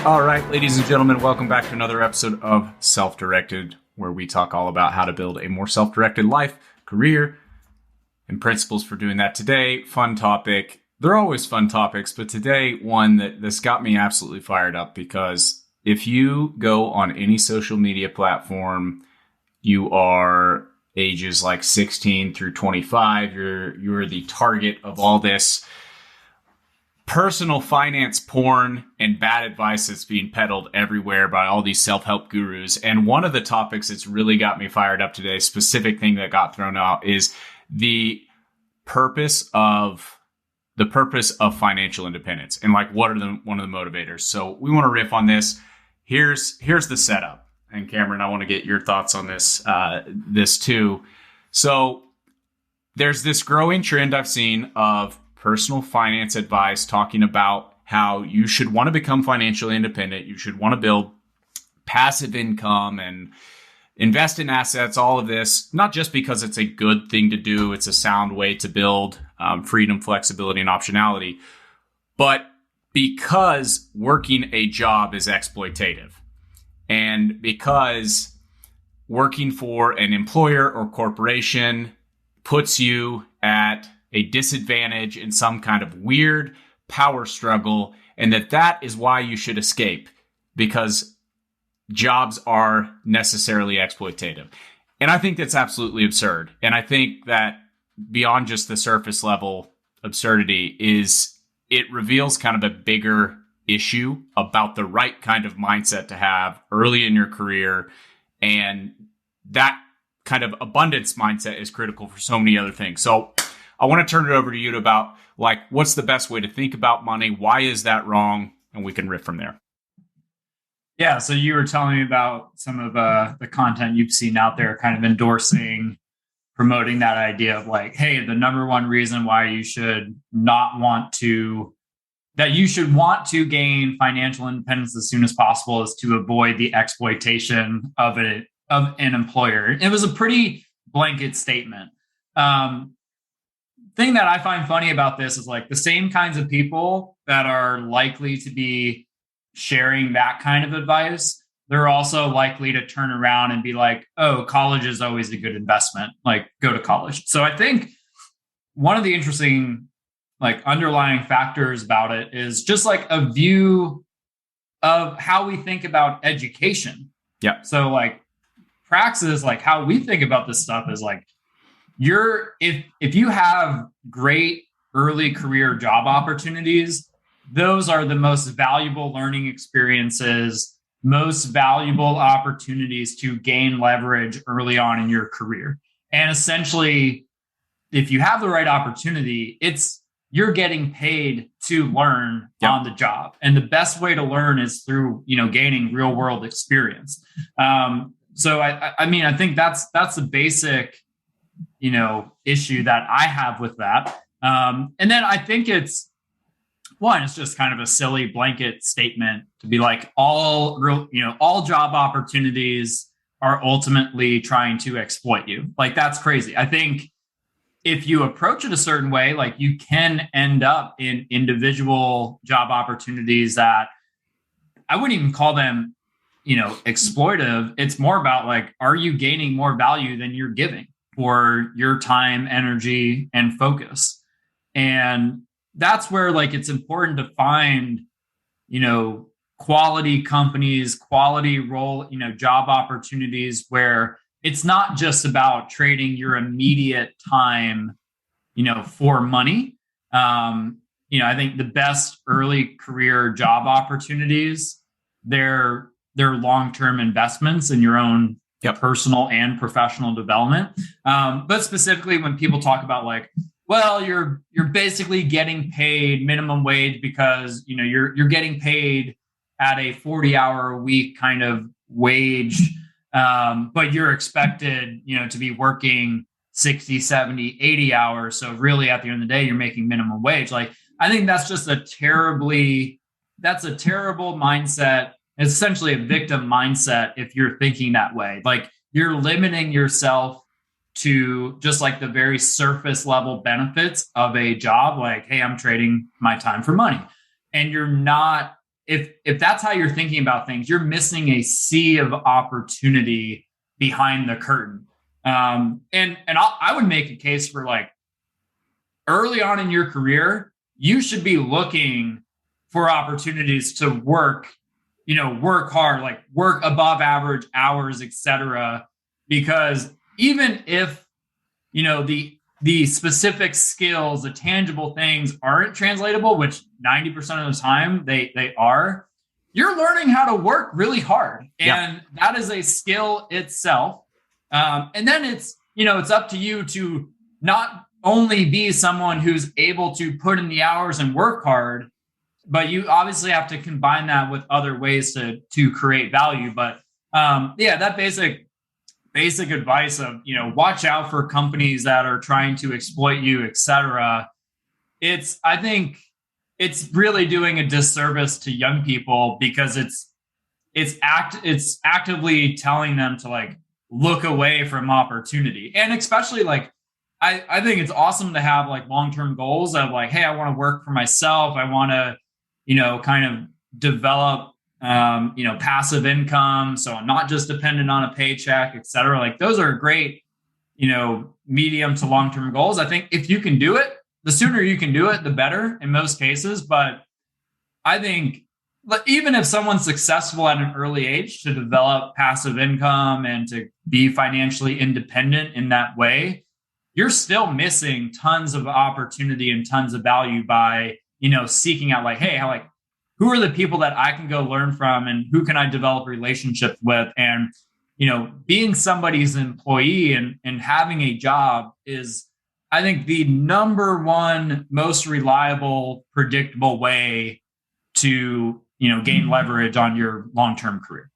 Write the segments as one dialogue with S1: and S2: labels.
S1: All right, ladies and gentlemen, welcome back to another episode of Self-Directed, where we talk all about how to build a more self-directed life, career, and principles for doing that. Today, fun topic. They're always fun topics, but today, one that's got me absolutely fired up, because if you go on any social media platform, you are ages like 16 through 25, you're the target of all this personal finance porn and bad advice that's being peddled everywhere by all these self-help gurus. And one of the topics that's really got me fired up today, specific thing that got thrown out, is the purpose of financial independence, and like one of the motivators. So we want to riff on this. Here's the setup. And Cameron, I want to get your thoughts on this too. So there's this growing trend I've seen of personal finance advice talking about how you should want to become financially independent. You should want to build passive income and invest in assets, all of this, not just because it's a good thing to do. It's a sound way to build freedom, flexibility, and optionality, but because working a job is exploitative, and because working for an employer or corporation puts you at a disadvantage in some kind of weird power struggle, and that is why you should escape, because jobs are necessarily exploitative. And I think that's absolutely absurd. And I think that beyond just the surface level absurdity is it reveals kind of a bigger issue about the right kind of mindset to have early in your career. And that kind of abundance mindset is critical for so many other things. So I want to turn it over to you about, like, what's the best way to think about money? Why is that wrong? And we can riff from there.
S2: Yeah. So you were telling me about some of the content you've seen out there kind of endorsing, promoting that idea of like, hey, the number one reason why you should want to gain financial independence as soon as possible is to avoid the exploitation of an employer. It was a pretty blanket statement. Thing that I find funny about this is like the same kinds of people that are likely to be sharing that kind of advice, they're also likely to turn around and be like, oh, college is always a good investment. Like, go to college. So I think one of the interesting like underlying factors about it is just like a view of how we think about education.
S1: Yeah.
S2: So like Praxis, like how we think about this stuff is like, if you have great early career job opportunities, those are the most valuable learning experiences, most valuable opportunities to gain leverage early on in your career. And essentially, if you have the right opportunity, you're getting paid to learn on the job. And the best way to learn is through, gaining real world experience. So I think that's the basic issue that I have with that. And then I think it's just kind of a silly blanket statement to be like all job opportunities are ultimately trying to exploit you. Like, that's crazy. I think if you approach it a certain way, like you can end up in individual job opportunities that I wouldn't even call them, exploitive. It's more about like, are you gaining more value than you're giving for your time, energy, and focus? And that's where like it's important to find, quality companies, quality role, job opportunities where it's not just about trading your immediate time, for money. I think the best early career job opportunities, they're long-term investments in your own personal and professional development. But specifically when people talk about like, well, you're basically getting paid minimum wage because, you're getting paid at a 40-hour a week kind of wage, but you're expected, to be working 60, 70, 80 hours. So really at the end of the day, you're making minimum wage. Like, I think that's just a terrible mindset. It's essentially a victim mindset if you're thinking that way. Like, you're limiting yourself to just like the very surface level benefits of a job. Like, hey, I'm trading my time for money. And you're not if that's how you're thinking about things, you're missing a sea of opportunity behind the curtain. I would make a case for like early on in your career, you should be looking for opportunities to work, work hard, like work above average hours, etc. Because even if, the specific skills, the tangible things aren't translatable, which 90% of the time they are, you're learning how to work really hard. And that is a skill itself. And then it's up to you to not only be someone who's able to put in the hours and work hard, but you obviously have to combine that with other ways to create value. But that basic advice of, watch out for companies that are trying to exploit you, etc. I think it's really doing a disservice to young people, because it's actively telling them to like look away from opportunity. And especially like, I think it's awesome to have like long-term goals of like, hey, I want to work for myself. I want to, kind of develop, passive income. So I'm not just dependent on a paycheck, et cetera. Like those are great, medium to long-term goals. I think if you can do it, the sooner you can do it, the better in most cases. But I think even if someone's successful at an early age to develop passive income and to be financially independent in that way, you're still missing tons of opportunity and tons of value by, seeking out like, hey, who are the people that I can go learn from and who can I develop relationships with? And, being somebody's employee and having a job is, I think, the number one most reliable, predictable way to, gain leverage on your long-term career.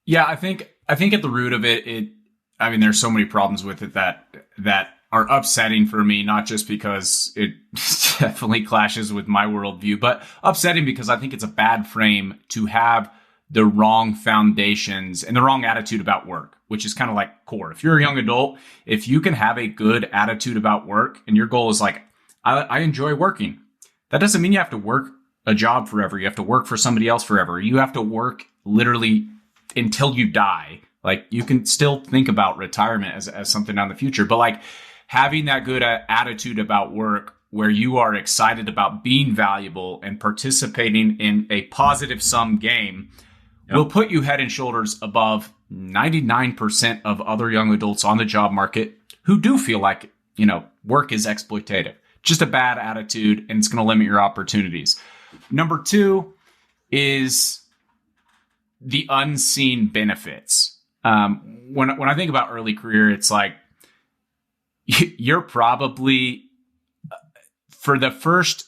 S1: Yeah, I think at the root of it, there's so many problems with it that are upsetting for me, not just because it definitely clashes with my worldview, but upsetting because I think it's a bad frame to have the wrong foundations and the wrong attitude about work, which is kind of like core. If you're a young adult, if you can have a good attitude about work and your goal is like, I enjoy working, that doesn't mean you have to work a job forever. You have to work for somebody else forever. You have to work literally until you die. Like you can still think about retirement as something down the future, but like having that good attitude about work where you are excited about being valuable and participating in a positive sum game will put you head and shoulders above 99% of other young adults on the job market who do feel like, work is exploitative. Just a bad attitude, and it's going to limit your opportunities. Number two is the unseen benefits. When I think about early career, it's like you're probably for the first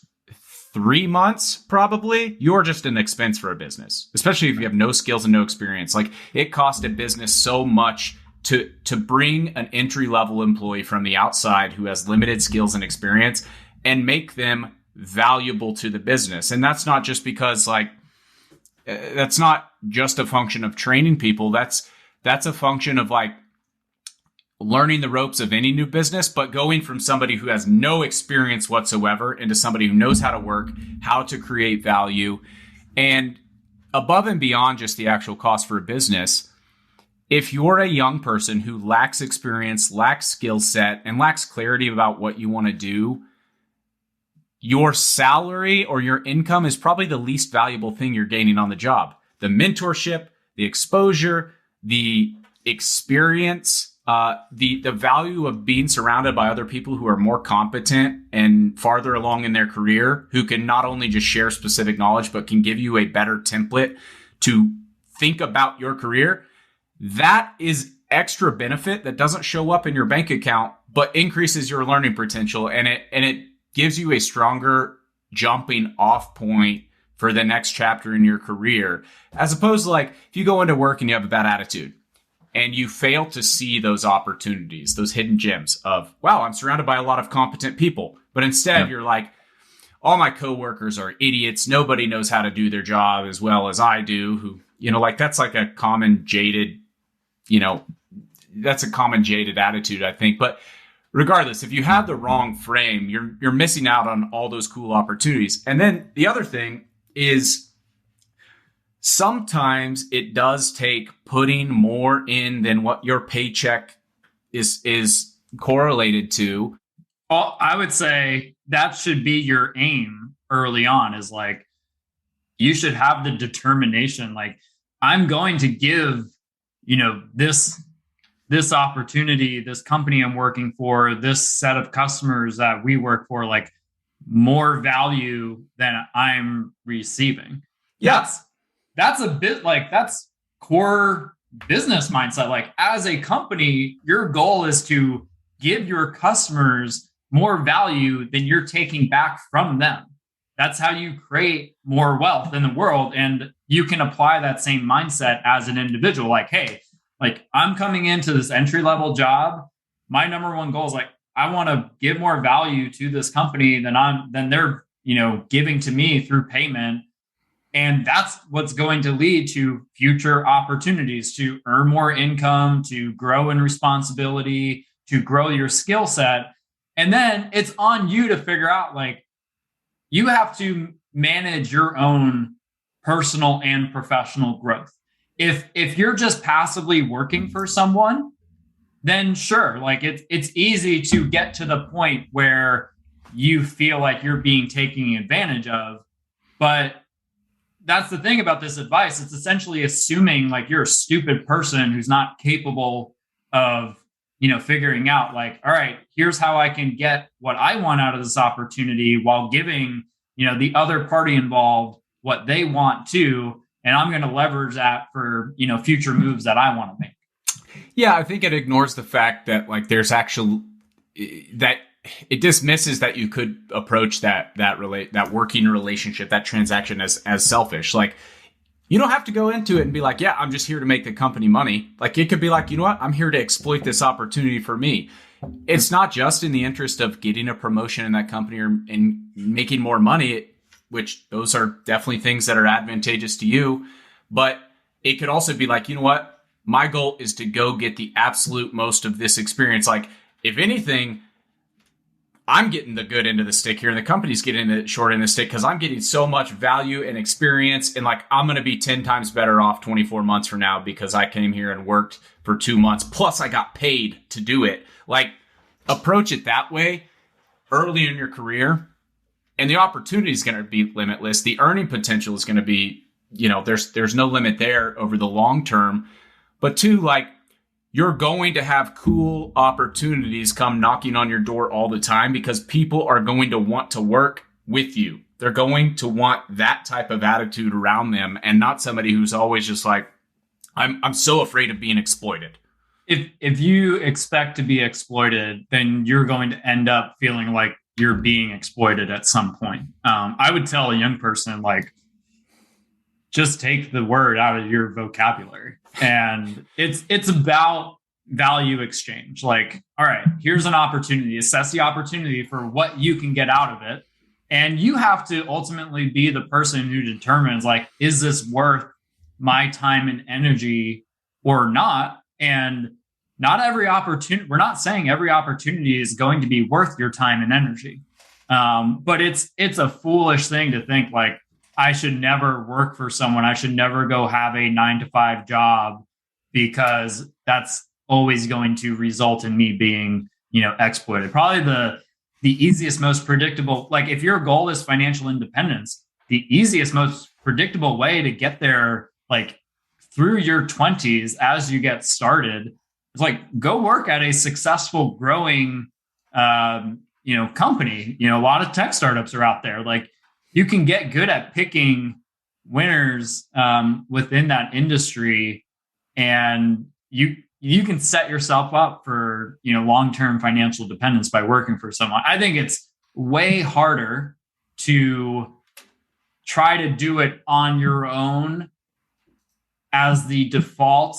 S1: 3 months, probably you're just an expense for a business, especially if you have no skills and no experience. Like it costs a business so much to bring an entry level employee from the outside who has limited skills and experience and make them valuable to the business. And that's not just because that's not just a function of training people. That's a function of like learning the ropes of any new business, but going from somebody who has no experience whatsoever into somebody who knows how to work, how to create value. And above and beyond just the actual cost for a business, if you're a young person who lacks experience, lacks skill set, and lacks clarity about what you want to do, your salary or your income is probably the least valuable thing you're gaining on the job. The mentorship, the exposure, the experience, the value of being surrounded by other people who are more competent and farther along in their career, who can not only just share specific knowledge, but can give you a better template to think about your career. That is extra benefit that doesn't show up in your bank account, but increases your learning potential. And it gives you a stronger jumping off point for the next chapter in your career, as opposed to like if you go into work and you have a bad attitude and you fail to see those opportunities, those hidden gems of, wow, I'm surrounded by a lot of competent people. But instead you're like, all my coworkers are idiots. Nobody knows how to do their job as well as I do. Who, that's like a common jaded, that's a common jaded attitude, I think. But regardless, if you have the wrong frame, you're missing out on all those cool opportunities. And then the other thing is sometimes it does take putting more in than what your paycheck is correlated to.
S2: Well, I would say that should be your aim early on, is like, you should have the determination, like, I'm going to give, this opportunity, this company I'm working for, this set of customers that we work for, like, more value than I'm receiving.
S1: Yeah.
S2: That's a bit like, that's core business mindset. Like, as a company, your goal is to give your customers more value than you're taking back from them. That's how you create more wealth in the world. And you can apply that same mindset as an individual. Like, hey, like, I'm coming into this entry level job. My number one goal is, like, I want to give more value to this company than they're, giving to me through payment. And that's what's going to lead to future opportunities to earn more income, to grow in responsibility, to grow your skill set. And then it's on you to figure out, like, you have to manage your own personal and professional growth. If you're just passively working for someone, then sure, like, it's easy to get to the point where you feel like you're being taken advantage of. But that's the thing about this advice. It's essentially assuming, like, you're a stupid person who's not capable of, figuring out, like, all right, here's how I can get what I want out of this opportunity while giving, the other party involved what they want too. And I'm going to leverage that for, future moves that I want to make.
S1: Yeah, I think it ignores the fact that, like, there's actual that it dismisses that you could approach that working relationship, that transaction as selfish. Like, you don't have to go into it and be like, yeah, I'm just here to make the company money. Like, it could be like, you know what? I'm here to exploit this opportunity for me. It's not just in the interest of getting a promotion in that company or in making more money, which those are definitely things that are advantageous to you. But it could also be like, you know what? My goal is to go get the absolute most of this experience. Like, if anything, I'm getting the good end of the stick here and the company's getting the short end of the stick because I'm getting so much value and experience. And, like, I'm going to be 10 times better off 24 months from now because I came here and worked for 2 months. Plus, I got paid to do it. Like, approach it that way early in your career. And the opportunity is going to be limitless. The earning potential is going to be, there's no limit there over the long term. But two, like, you're going to have cool opportunities come knocking on your door all the time because people are going to want to work with you. They're going to want that type of attitude around them and not somebody who's always just like, I'm so afraid of being exploited.
S2: If you expect to be exploited, then you're going to end up feeling like you're being exploited at some point. I would tell a young person, like, just take the word out of your vocabulary. And it's about value exchange. Like, all right, here's an opportunity. Assess the opportunity for what you can get out of it. And you have to ultimately be the person who determines, like, is this worth my time and energy or not? And not every opportunity, we're not saying every opportunity is going to be worth your time and energy. But it's a foolish thing to think, like, I should never work for someone. I should never go have a 9-to-5 job because that's always going to result in me being, exploited. Probably the easiest, most predictable, like, if your goal is financial independence, the easiest, most predictable way to get there, like, through your 20s as you get started, is like, go work at a successful, growing, company. A lot of tech startups are out there. Like, you can get good at picking winners within that industry, and you can set yourself up for, long-term financial dependence by working for someone. I think it's way harder to try to do it on your own as the default,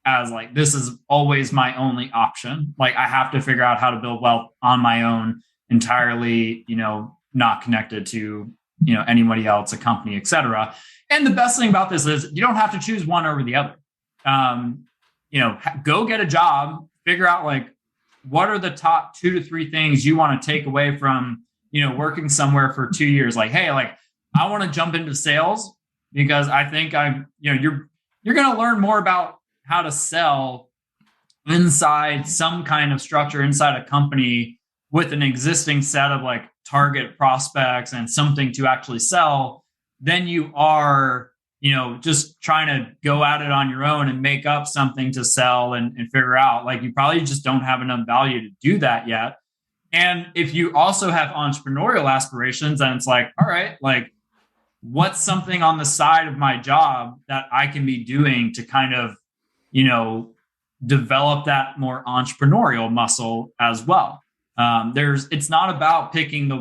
S2: as like, this is always my only option. Like, I have to figure out how to build wealth on my own entirely, not connected to, anybody else, a company, etc. And the best thing about this is you don't have to choose one over the other. Go get a job, figure out, like, what are the top 2 to 3 things you want to take away from, working somewhere for 2 years. Like, hey, like, I want to jump into sales because I think you're going to learn more about how to sell inside some kind of structure inside a company with an existing set of like target prospects and something to actually sell than you are, just trying to go at it on your own and make up something to sell and figure out. Like, you probably just don't have enough value to do that yet. And if you also have entrepreneurial aspirations, then it's like, all right, like, what's something on the side of my job that I can be doing to kind of, develop that more entrepreneurial muscle as well. It's not about picking the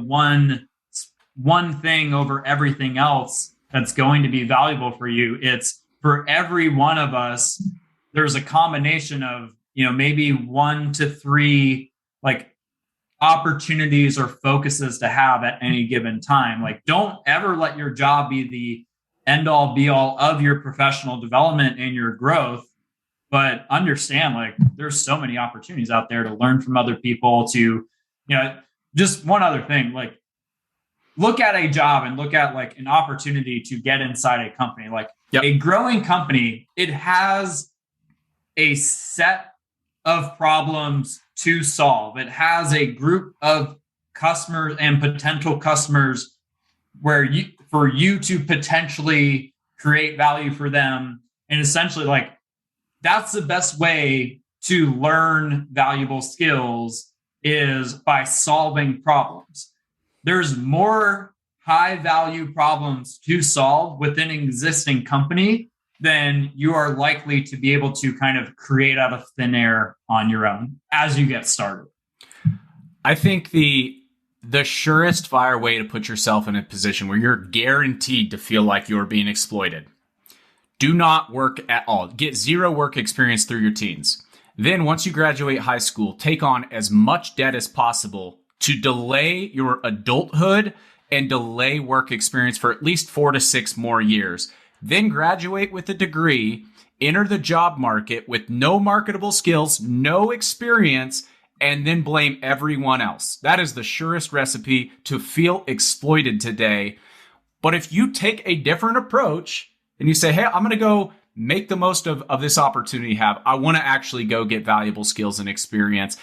S2: one thing over everything else that's going to be valuable for you. It's for every one of us, there's a combination of, maybe 1 to 3 like opportunities or focuses to have at any given time. Like, don't ever let your job be the end all be all of your professional development and your growth, but understand like there's so many opportunities out there to learn from other people to, just one other thing, like look at a job and look at like an opportunity to get inside a company. Like a growing company, it has a set of problems to solve. It has a group of customers and potential customers for you to potentially create value for them. And essentially like that's the best way to learn valuable skills is by solving problems. There's more high value problems to solve within an existing company than you are likely to be able to kind of create out of thin air on your own as you get started.
S1: I think the surest fire way to put yourself in a position where you're guaranteed to feel like you're being exploited. Do not work at all. Get 0 work experience through your teens. Then once you graduate high school, take on as much debt as possible to delay your adulthood and delay work experience for at least 4 to 6 more years. Then graduate with a degree, enter the job market with no marketable skills, no experience, and then blame everyone else. That is the surest recipe to feel exploited today. But if you take a different approach and you say, hey, I'm going to go make the most of this opportunity you have. I want to actually go get valuable skills and experience.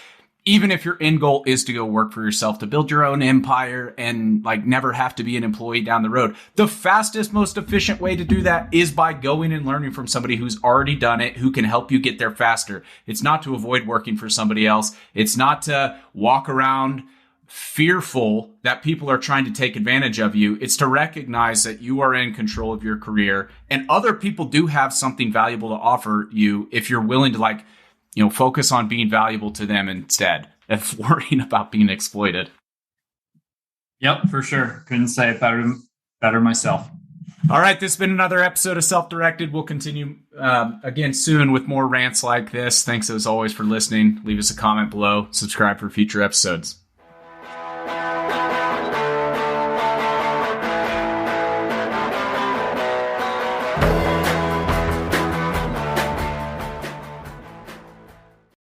S1: Even if your end goal is to go work for yourself, to build your own empire and like never have to be an employee down the road. The fastest, most efficient way to do that is by going and learning from somebody who's already done it, who can help you get there faster. It's not to avoid working for somebody else. It's not to walk around fearful that people are trying to take advantage of you. It's to recognize that you are in control of your career and other people do have something valuable to offer you if you're willing to focus on being valuable to them instead of worrying about being exploited.
S2: Yep, for sure. Couldn't say it better myself.
S1: All right, this has been another episode of Self-Directed. We'll continue again soon with more rants like this. Thanks as always for listening. Leave us a comment below. Subscribe for future episodes.